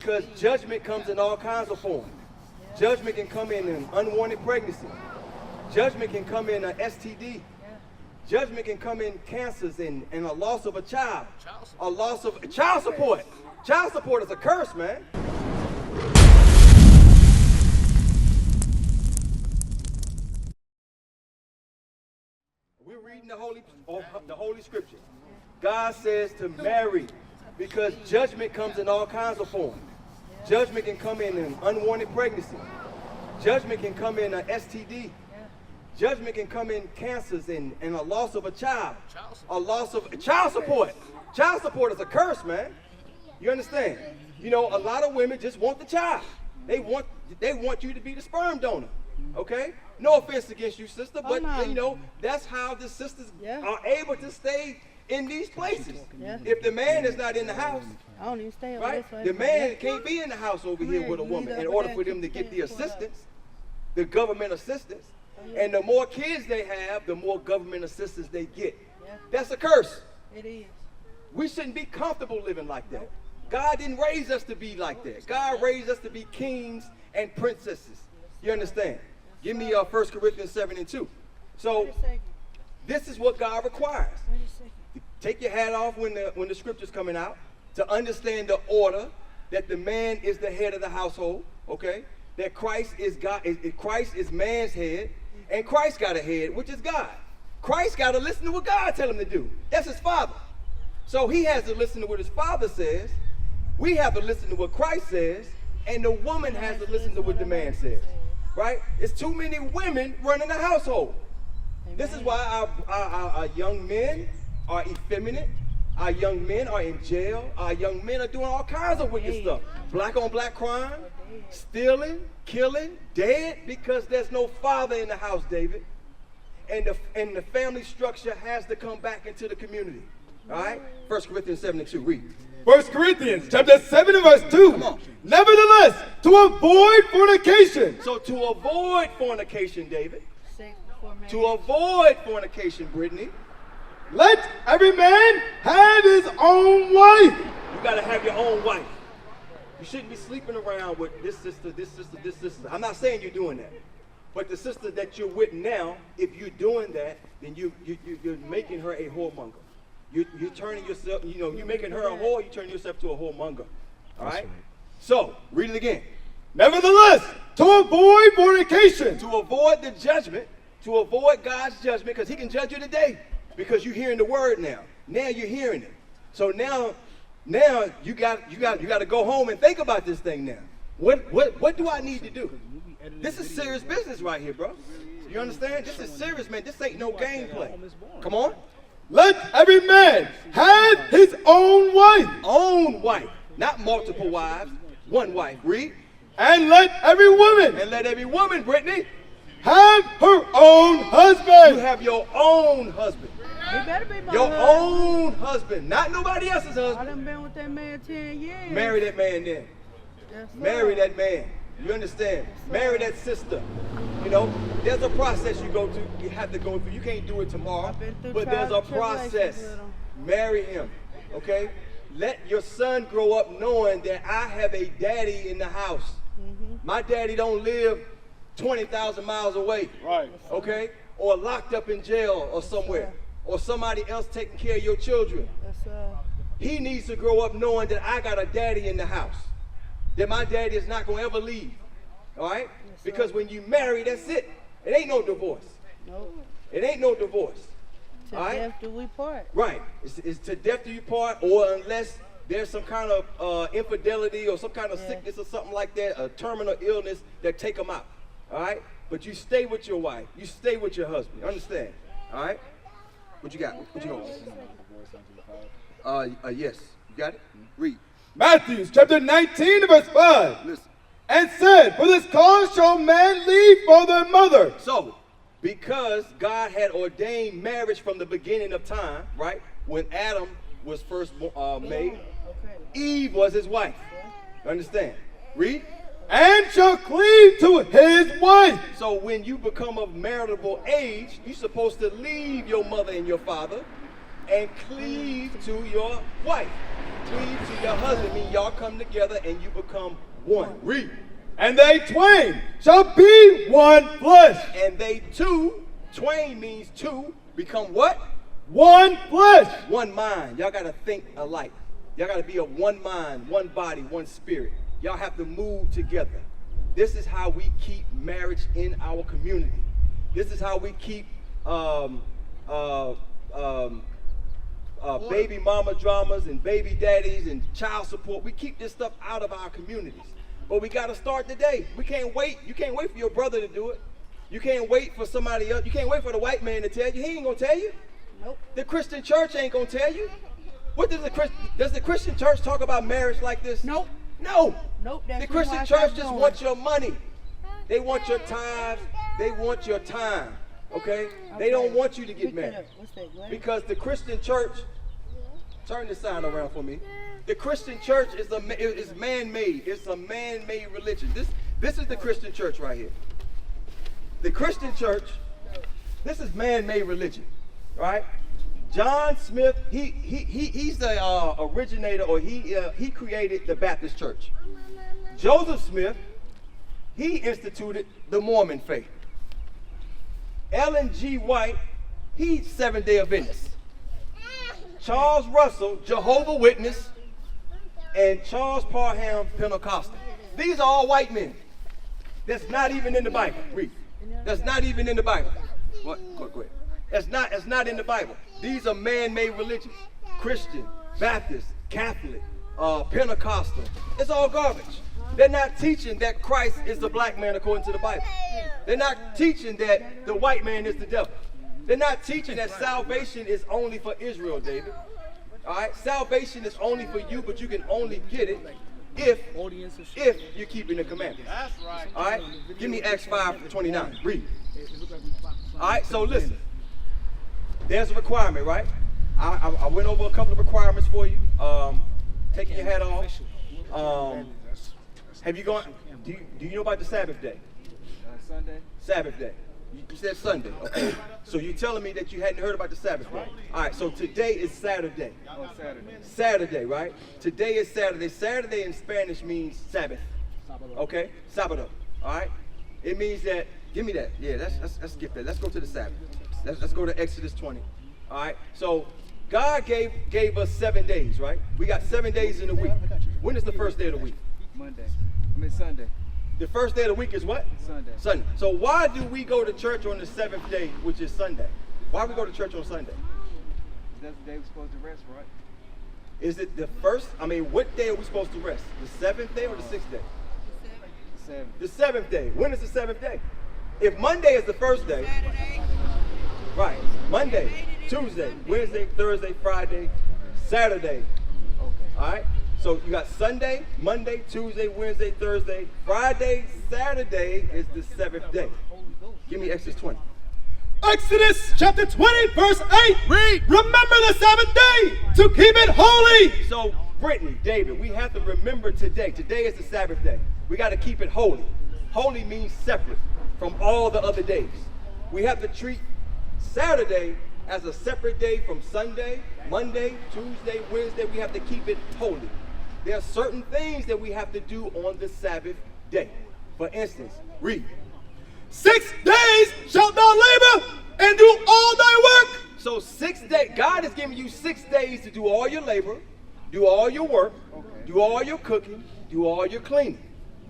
Because judgment comes in all kinds of forms. Judgment can come in an unwanted pregnancy. Judgment can come in an STD. Judgment can come in cancers and a loss of a child. A loss of child support. Child support is a curse, man. We're reading the Holy Scripture. God says to marry because judgment comes in all kinds of forms. Judgment can come in an unwanted pregnancy. Judgment can come in an STD. Judgment can come in cancers and a loss of a child. A loss of child support. Child support is a curse, man. You understand? You know, a lot of women just want the child. They want you to be the sperm donor. Okay? No offense against you, sister, but you know, that's how the sisters are able to stay in these places. If the man is not in the house, I don't even stay right? The man can't be in the house over here with a woman in order for them to get the assistance, the government assistance. And the more kids they have, the more government assistance they get. That's a curse. It is. We shouldn't be comfortable living like that. God didn't raise us to be like that. God raised us to be kings and princesses. You understand? Give me 1 Corinthians 7:2. So this is what God requires. Take your hat off when the scripture's coming out, to understand the order that the man is the head of the household, okay? That Christ is Christ is man's head, and Christ got a head, which is God. Christ got to listen to what God tell him to do. That's his father. So he has to listen to what his father says. We have to listen to what Christ says, and the woman has to listen to what the man says. Right? It's too many women running the household. This is why our young men are effeminate. Our young men are in jail. Our young men are doing all kinds of wicked stuff. Black on black crime, stealing, killing, dead, because there's no father in the house, David. And the family structure has to come back into the community. All right? 1 Corinthians 7:2, read. 1 Corinthians chapter 7 and verse 2. Come on. Nevertheless, to avoid fornication. So to avoid fornication, David. To avoid fornication, Brittany. Let every man have his own wife. You got to have your own wife. You shouldn't be sleeping around with this sister, this sister, this sister. I'm not saying you're doing that. But the sister that you're with now, if you're doing that, then you're making her a whoremonger. You're turning yourself, you know, you're making her a whore, you turn yourself to a whoremonger. All right? So, read it again. Nevertheless, to avoid fornication. To avoid the judgment, to avoid God's judgment, because he can judge you today, because you're hearing the word now. Now you're hearing it. So now you got to go home and think about this thing now. What do I need to do? This is serious business right here, bro. You understand? This is serious, man. This ain't no gameplay. Come on. Let every man have his own wife. Own wife. Not multiple wives. One wife. Read. And let every woman. And let every woman, Brittany, have her own husband. You have your own husband. He better be my Your husband. own husband. Not nobody else's I husband. done been with that man 10 years. Marry that man then. Yes, sir. Marry that man. You understand? Marry that sister. You know, there's a process you have to go through. You can't do it tomorrow, but there's a process. Marry him, okay? Let your son grow up knowing that I have a daddy in the house. My daddy don't live 20,000 miles away, Right. okay? Or locked up in jail or somewhere, or somebody else taking care of your children. Yes, sir. He needs to grow up knowing that I got a daddy in the house, that my daddy is not going to ever leave, all right? Because when you marry, that's it. It ain't no divorce. Nope. It ain't no divorce, To all right? death do we part. Right. It's to death do you part, or unless there's some kind of infidelity or some kind of sickness or something like that, a terminal illness that take them out, all right? But you stay with your wife. You stay with your husband. Understand, all right? What you got? What you got? Yes. You got it? Read. Matthew chapter 19 verse 5. Listen. And said, for this cause shall man leave father and mother. So, because God had ordained marriage from the beginning of time, right? When Adam was first made, Eve was his wife. Understand? Read. And shall cleave to his wife. So when you become of marital age, you're supposed to leave your mother and your father and cleave to your wife. cleave to your husband means y'all come together and you become one. Read. And they twain shall be one flesh. And they two, twain means two, become what? One flesh. One mind. Y'all got to think alike. Y'all got to be a one mind, one body, one spirit. Y'all have to move together. This is how we keep marriage in our community. This is how we keep baby mama dramas and baby daddies and child support. We keep this stuff out of our communities. But we got to start today. We can't wait. You can't wait for your brother to do it. You can't wait for somebody else. You can't wait for the white man to tell you. He ain't going to tell you. Nope. The Christian church ain't going to tell you. What does the Christian church talk about marriage like this? Nope. No. Nope. That's The Christian why I church stopped just going. wants your money. They want your tithes. They want your time. Okay? They don't want you to get Pick that married. up. What's that, Glenn? Because the Christian church, turn this sign around for me. The Christian church is man-made. It's a man-made religion. This is the Christian church right here. The Christian church, this is man-made religion, right? John Smith, he's the originator, or he created the Baptist church. Joseph Smith, he instituted the Mormon faith. Ellen G. White, he's Seventh-day Adventist. Charles Russell, Jehovah Witness, and Charles Parham, Pentecostal. These are all white men. That's not even in the Bible. Read. That's not even in the Bible. What? Go ahead. That's not in the Bible. These are man-made religions. Christian, Baptist, Catholic, Pentecostal. It's all garbage. They're not teaching that Christ is the black man according to the Bible. They're not teaching that the white man is the devil. They're not teaching that salvation is only for Israel, David. All right? Salvation is only for you, but you can only get it if you're keeping the commandments. All right? Give me Acts 5:29. Read. All right? So listen. There's a requirement, right? I went over a couple of requirements for you. Taking your hat off. Have you gone? Do you know about the Sabbath day? Sunday. Sabbath day. You said Sunday. Okay. So you're telling me that you hadn't heard about the Sabbath day. All right. So today is Saturday. Oh, Saturday. Saturday, right? Today is Saturday. Saturday in Spanish means Sabbath. Okay? Sábado. All right? It means that, give me that. Yeah, let's skip that. Let's go to the Sabbath. Let's go to Exodus 20. All right? So God gave us 7 days, right? We got 7 days in a week. When is the first day of the week? Monday. Sunday. The first day of the week is what? Sunday. Sunday. So why do we go to church on the 7th day, which is Sunday? Why do we go to church on Sunday? That's the day we're supposed to rest, right? Is it the first? What day are we supposed to rest? The 7th day or the 6th day? 7. The 7th day. When is the 7th day? If Monday is the first day, right? Monday, Tuesday, Wednesday, Thursday, Friday, Saturday. Okay. All right? So you got Sunday, Monday, Tuesday, Wednesday, Thursday, Friday, Saturday is the 7th day. Give me Exodus 20. Exodus chapter 20, verse 8. Read. Remember the Sabbath day to keep it holy. So, Brittany, David, we have to remember today. Today is the Sabbath day. We got to keep it holy. Holy means separate from all the other days. We have to treat Saturday as a separate day from Sunday, Monday, Tuesday, Wednesday. We have to keep it holy. There are certain things that we have to do on the Sabbath day. For instance, read. 6 days shalt thou labor and do all thy work. So 6 days, God is giving you 6 days to do all your labor, do all your work, do all your cooking, do all your cleaning.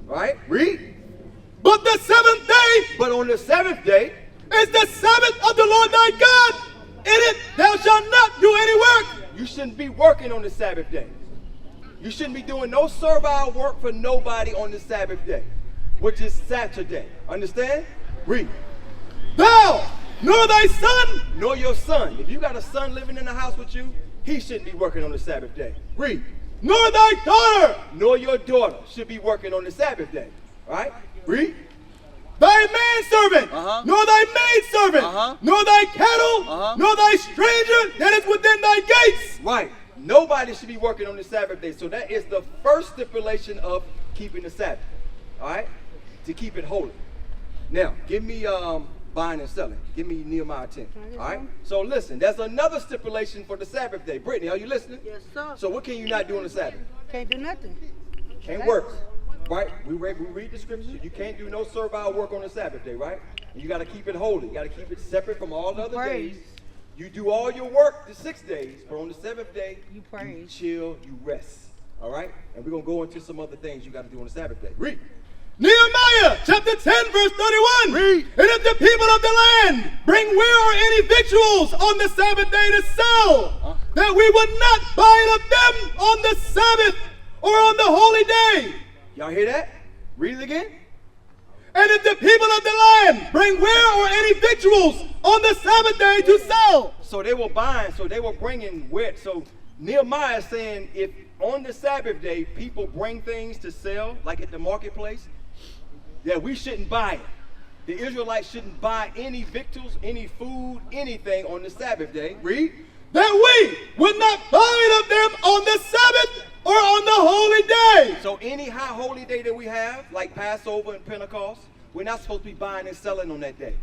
Right? Read. But the 7th day But on the 7th day is the Sabbath of the Lord thy God. In it thou shalt not do any work. you shouldn't be working on the Sabbath day. You shouldn't be doing no servile work for nobody on the Sabbath day, which is Saturday. Understand? Read. Thou nor thy son Nor your son. If you got a son living in the house with you, he shouldn't be working on the Sabbath day. Read. nor thy daughter, Nor your daughter should be working on the Sabbath day. Right? Read. thy manservant, nor thy maidservant, nor thy cattle, nor thy stranger that is within thy gates. Right. Nobody should be working on the Sabbath day. So that is the first stipulation of keeping the Sabbath. All right? To keep it holy. Now, give me buying and selling. Give me Nehemiah 10. All right? So listen, there's another stipulation for the Sabbath day. Brittany, are you listening? Yes, sir. So what can you not do on the Sabbath? Can't do nothing. Can't work. Right? We read the scriptures. You can't do no servile work on the Sabbath day, right? And you got to keep it holy. You got to keep it separate from all the other Praise. days. You do all your work the 6 days, but on the 7th day, You praise. chill, you rest. All right? And we're going to go into some other things you got to do on the Sabbath day. Read. Nehemiah chapter 10 verse 31. Read. And if the people of the land bring ware or any victuals on the Sabbath day to sell, that we would not buy it of them on the Sabbath or on the holy day. Y'all hear that? Read it again. And if the people of the land bring ware or any victuals on the Sabbath day to sell. So they were buying, so they were bringing wet. So Nehemiah is saying if on the Sabbath day people bring things to sell, like at the marketplace, that we shouldn't buy it. The Israelites shouldn't buy any victuals, any food, anything on the Sabbath day. Read. That we would not buy it of them on the Sabbath or on the holy day. So any high holy day that we have, like Passover and Pentecost, we're not supposed to be buying and selling on that day.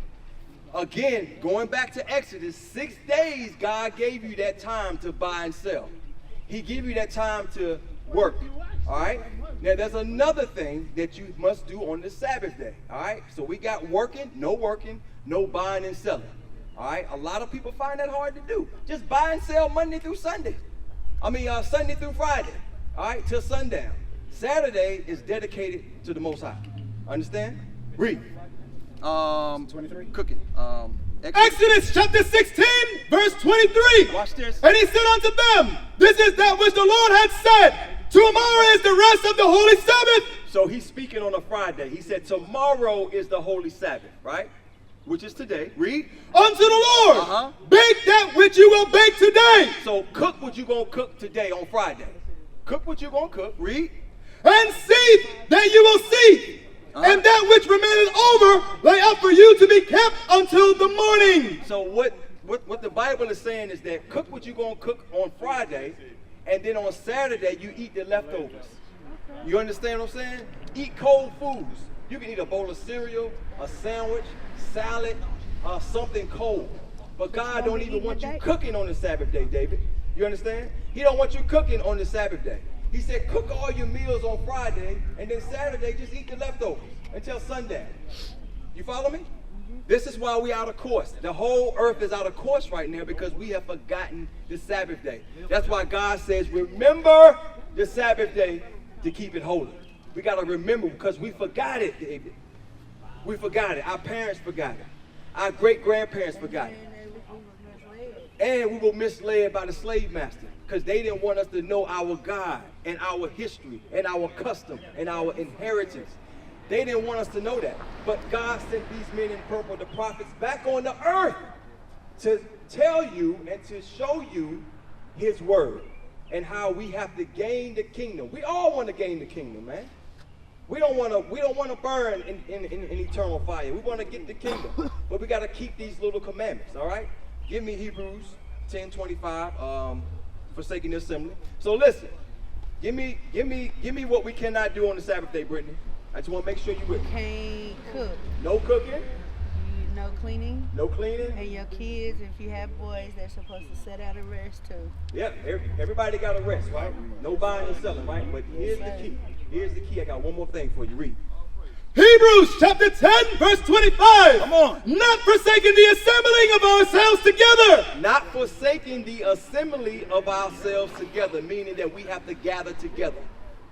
Again, going back to Exodus, 6 days God gave you that time to buy and sell. He gave you that time to work. All right? Now there's another thing that you must do on the Sabbath day. All right? So we got working, no buying and selling. All right? A lot of people find that hard to do. Just buy and sell Monday through Sunday. Sunday through Friday. All right? Till sundown. Saturday is dedicated to the Most High. Understand? Read. 23. Cooking. Exodus chapter 16 verse 23. Watch this. And he said unto them, this is that which the Lord had said. Tomorrow is the rest of the holy Sabbath. So he's speaking on a Friday. He said tomorrow is the holy Sabbath, right? Which is today. Read. Unto the Lord. Bake that which you will bake today. So cook what you gonna cook today on Friday. Cook what you gonna cook. Read. And seethe that you will seethe. And that which remaineth over lay up for you to be kept until the morning. So what the Bible is saying is that cook what you gonna cook on Friday, and then on Saturday you eat the leftovers. You understand what I'm saying? Eat cold foods. You can eat a bowl of cereal, a sandwich, salad, something cold. But God don't even want you cooking on the Sabbath day, David. You understand? He don't want you cooking on the Sabbath day. He said cook all your meals on Friday, and then Saturday just eat the leftovers until sundown. You follow me? This is why we out of course. The whole earth is out of course right now because we have forgotten the Sabbath day. That's why God says remember the Sabbath day to keep it holy. We got to remember because we forgot it, David. We forgot it. Our parents forgot it. Our great-grandparents forgot it. And we were misled by the slave master because they didn't want us to know our God and our history and our custom and our inheritance. They didn't want us to know that. But God sent these men in purple, the prophets, back on the earth to tell you and to show you his word and how we have to gain the kingdom. We all want to gain the kingdom, man. We don't want to burn in eternal fire. We want to get the kingdom. But we got to keep these little commandments, all right? Give me Hebrews 10:25, forsaking the assembly. So listen, give me what we cannot do on the Sabbath day, Brittany. I just want to make sure you with me. Can't cook. No cooking. No cleaning. No cleaning. And your kids, if you have boys, they're supposed to sit out and rest too. Yeah, everybody got to rest, right? No buying and selling, right? But here's the key. Here's the key. I got one more thing for you. Read. Hebrews chapter 10 verse 25. Come on. Not forsaking the assembling of ourselves together. Not forsaking the assembly of ourselves together, meaning that we have to gather together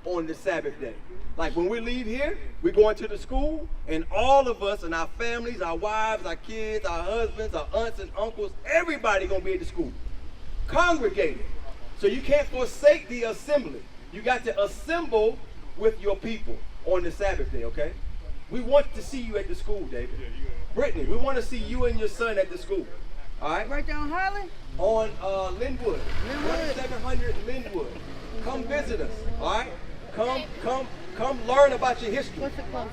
on the Sabbath day. Like when we leave here, we're going to the school, and all of us and our families, our wives, our kids, our husbands, our aunts and uncles, everybody gonna be at the school, congregated. So you can't forsake the assembly. You got to assemble with your people on the Sabbath day, okay? We want to see you at the school, David. Brittany, we want to see you and your son at the school. All right? Right there on Holly? On Linwood. 2700 Linwood. Come visit us. All right? Come learn about your history. What's it close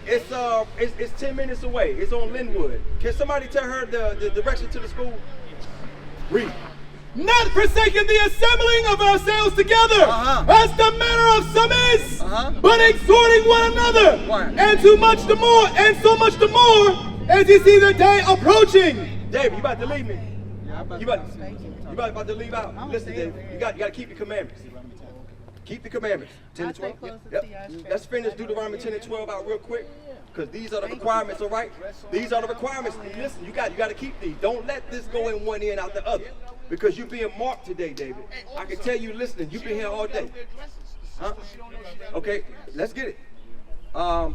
to? It's 10 minutes away. It's on Linwood. Can somebody tell her the direction to the school? Read. Not forsaking the assembling of ourselves together, as the manner of some is, but exhorting one another, and so much the more as he sees the day approaching. David, you about to leave me? Yeah, I'm about You to about to leave out? Listen, David, you got to keep the commandments. Keep the commandments. 10 I'll and 12. stay closer Yep. to y'all. Let's finish Deuteronomy 10 and 12 out real quick, because these are the requirements, all right? These are the requirements. Listen, you got to keep these. Don't let this go in one ear and out the other, because you're being marked today, David. I can tell you listening. You've been here all day. Huh? Okay, let's get it. 10,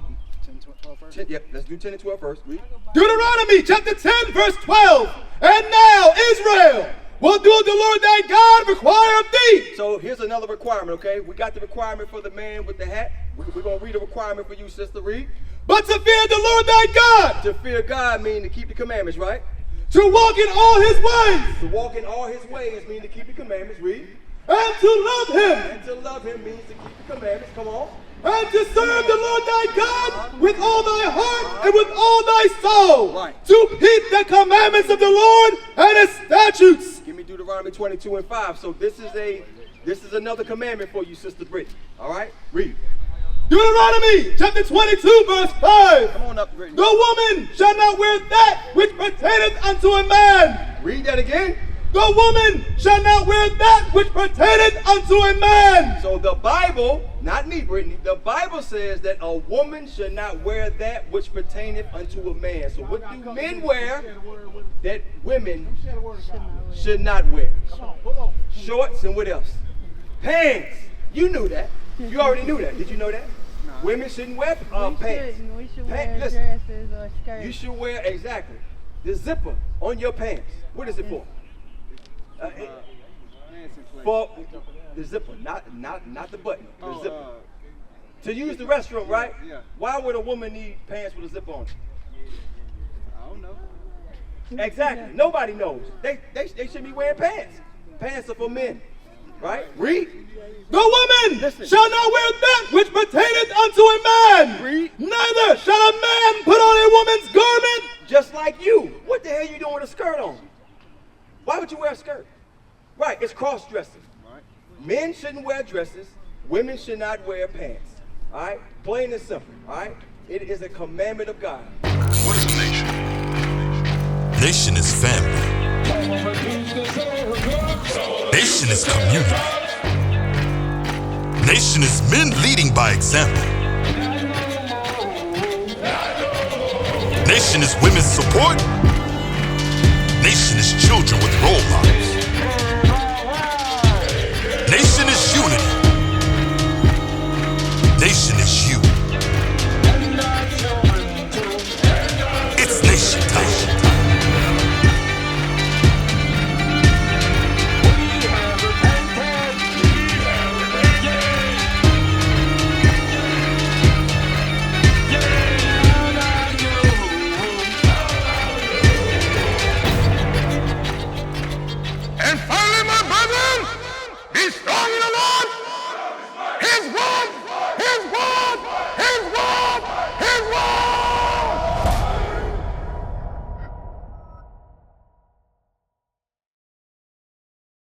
12 first. Yep, let's do 10 and 12 first. Read. Deuteronomy chapter 10, verse 12. And now, Israel, what doeth the Lord thy God require of thee? So here's another requirement, okay? We got the requirement for the man with the hat. We're going to read a requirement for you, sister. Read. But to fear the Lord thy God, To fear God means to keep the commandments, right? to walk in all his ways, To walk in all his ways means to keep the commandments. Read. and to love him, And to love him means to keep the commandments. Come on. and to serve the Lord thy God with all thy heart and with all thy soul, Right. to keep the commandments of the Lord and his statutes. Give me Deuteronomy 22 and 5. So this is another commandment for you, Sister Brittany. All right? Read. Deuteronomy chapter 22, verse 5. Come on up, Brittany. The woman shall not wear that which pertaineth unto a man. Read that again. The woman shall not wear that which pertaineth unto a man. So the Bible, not me, Brittany, the Bible says that a woman should not wear that which pertaineth unto a man. So what do men wear that women should not wear? Shorts and what else? Pants. You knew that. You already knew that. Did you know that? Women shouldn't wear pants. We should Pant- wear listen. dresses or skirts. You should wear, exactly, the zipper on your pants. What is it for? Hands in place. For the zipper, not the button, the Oh, zipper. To use the restroom, right? yeah. Why would a woman need pants with a zipper on it? I don't know. Exactly. Nobody knows. They should be wearing pants. Pants are for men, right? Read. The woman Listen. shall not wear that which pertaineth unto a man. Read. Neither shall a man put on a woman's garment. Just like you. What the hell you doing with a skirt on? Why would you wear a skirt? Right, it's cross-dressing. Right. Men shouldn't wear dresses. Women should not wear pants. All right? Plain and simple. All right? It is a commandment of God. What is a nation? Nation is family. Nation is community. Nation is men leading by example. Nation is women's support. Nation is children with role models. Nation is unity. Nation is you.